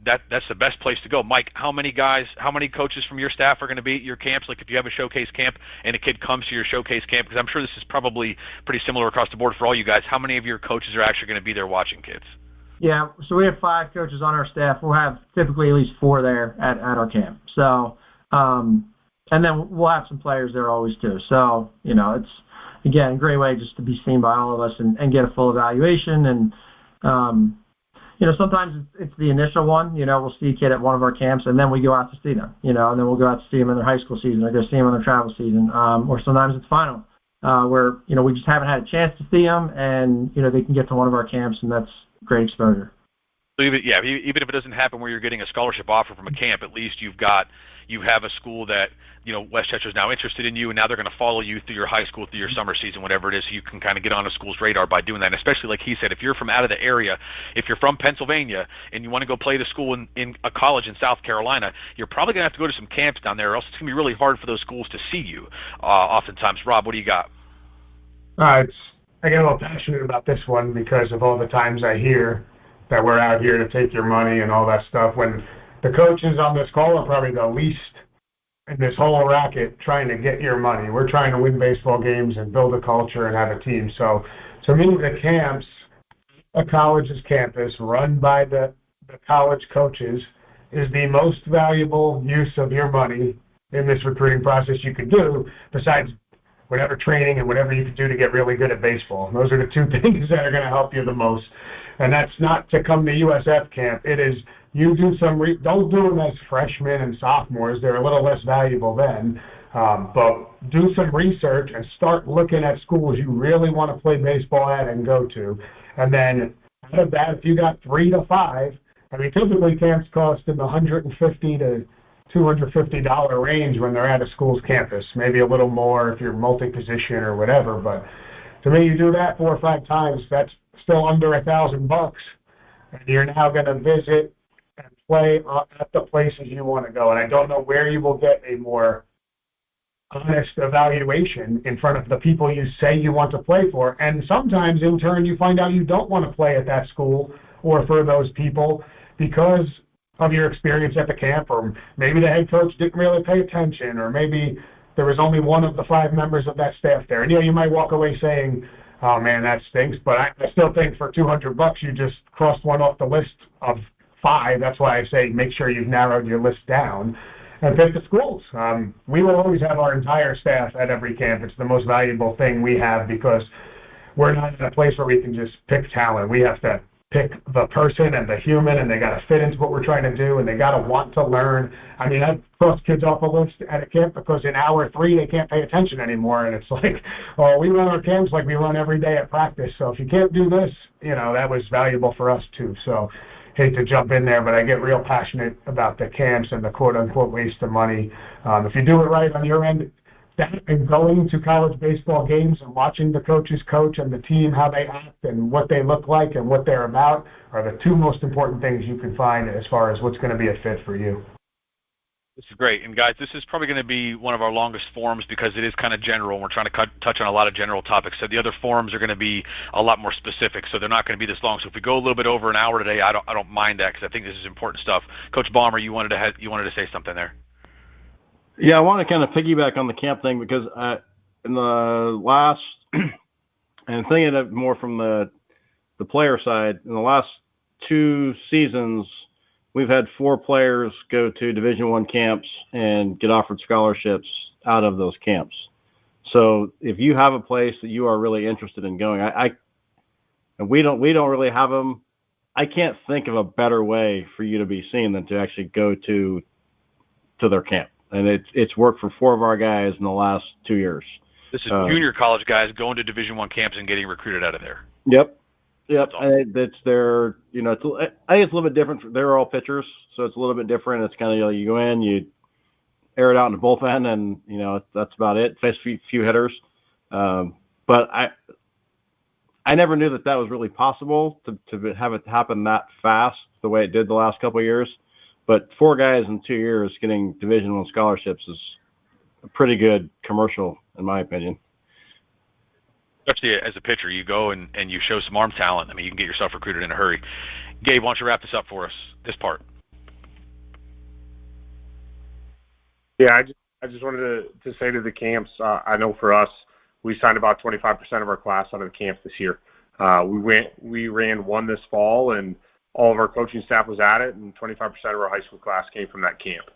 that's the best place to go. Mike, how many coaches from your staff are going to be at your camps? Like if you have a showcase camp and a kid comes to your showcase camp, because I'm sure this is probably pretty similar across the board for all you guys, how many of your coaches are actually going to be there watching kids? Yeah, so we have 5 coaches on our staff. We'll have typically at least 4 there at our camp. So, and then we'll have some players there always too. So, it's, again, a great way just to be seen by all of us and get a full evaluation. And, sometimes it's the initial one. We'll see a kid at one of our camps, and then we go out to see them, and then we'll go out to see them in their high school season or go see them in their travel season. Or sometimes it's final, where, we just haven't had a chance to see them, and, they can get to one of our camps, and that's great exposure. So even if it doesn't happen where you're getting a scholarship offer from a camp, at least you have a school that, West Chester is now interested in you, and now they're going to follow you through your high school, through your summer season, whatever it is, so you can kind of get on a school's radar by doing that. And especially, like he said, if you're from out of the area, if you're from Pennsylvania and you want to go play the school in a college in South Carolina, you're probably going to have to go to some camps down there, or else it's going to be really hard for those schools to see you oftentimes. Rob, what do you got? I get a little passionate about this one because of all the times I hear that we're out here to take your money and all that stuff, when the coaches on this call are probably the least in this whole racket trying to get your money. We're trying to win baseball games and build a culture and have a team. So to me, the camps, a college's campus run by the college coaches is the most valuable use of your money in this recruiting process you could do, besides whatever training and whatever you could do to get really good at baseball. Those are the 2 things that are going to help you the most. And that's not to come to USF camp. It is you do some don't do them as freshmen and sophomores. They're a little less valuable then. But do some research and start looking at schools you really want to play baseball at and go to. And then out of that, if you got 3 to 5, typically camps cost in the $150 to $250 range when they're at a school's campus. Maybe a little more if you're multi-position or whatever. But to me, you do that 4 or 5 times, that's still under $1,000, and you're now going to visit and play at the places you want to go. And I don't know where you will get a more honest evaluation in front of the people you say you want to play for. And sometimes, in turn, you find out you don't want to play at that school or for those people because of your experience at the camp, or maybe the head coach didn't really pay attention, or maybe there was only one of the 5 members of that staff there. And you might walk away saying, oh man, that stinks. But I still think for $200, you just crossed one off the list of 5. That's why I say make sure you've narrowed your list down and pick the schools. We will always have our entire staff at every camp. It's the most valuable thing we have because we're not in a place where we can just pick talent. We have to pick the person and the human, and they got to fit into what we're trying to do, and they got to want to learn. I've crossed kids off a list at a camp because in hour 3 they can't pay attention anymore, and it's like, oh, we run our camps like we run every day at practice. So if you can't do this, that was valuable for us too. So hate to jump in there, but I get real passionate about the camps and the quote-unquote waste of money. If you do it right on your end, that and going to college baseball games and watching the coaches coach and the team, how they act and what they look like and what they're about are the 2 most important things you can find as far as what's going to be a fit for you. This is great. And guys, this is probably going to be one of our longest forums because it is kind of general. We're trying to touch on a lot of general topics. So the other forums are going to be a lot more specific. So they're not going to be this long. So if we go a little bit over an hour today, I don't mind that because I think this is important stuff. Coach Ballmer, you wanted to say something there. Yeah, I want to kind of piggyback on the camp thing because in the last, and thinking of more from the player side, in the last 2 seasons, we've had 4 players go to Division I camps and get offered scholarships out of those camps. So if you have a place that you are really interested in going, and we don't really have them. I can't think of a better way for you to be seen than to actually go to their camp. And it's worked for 4 of our guys in the last 2 years. This is junior college guys going to Division I camps and getting recruited out of there. Yep. It's their, I think it's a little bit different. They're all pitchers, so it's a little bit different. It's kind of, you go in, you air it out in the bullpen, and, that's about it. Face a few hitters. But I never knew that was really possible to have it happen that fast the way it did the last couple of years. But 4 guys in 2 years getting Division I scholarships is a pretty good commercial, in my opinion. Especially as a pitcher, you go and you show some arm talent. You can get yourself recruited in a hurry. Gabe, why don't you wrap this up for us, this part? Yeah, I just wanted to say to the camps, I know for us, we signed about 25% of our class out of the camp this year. We ran one this fall, and all of our coaching staff was at it, and 25% of our high school class came from that camp.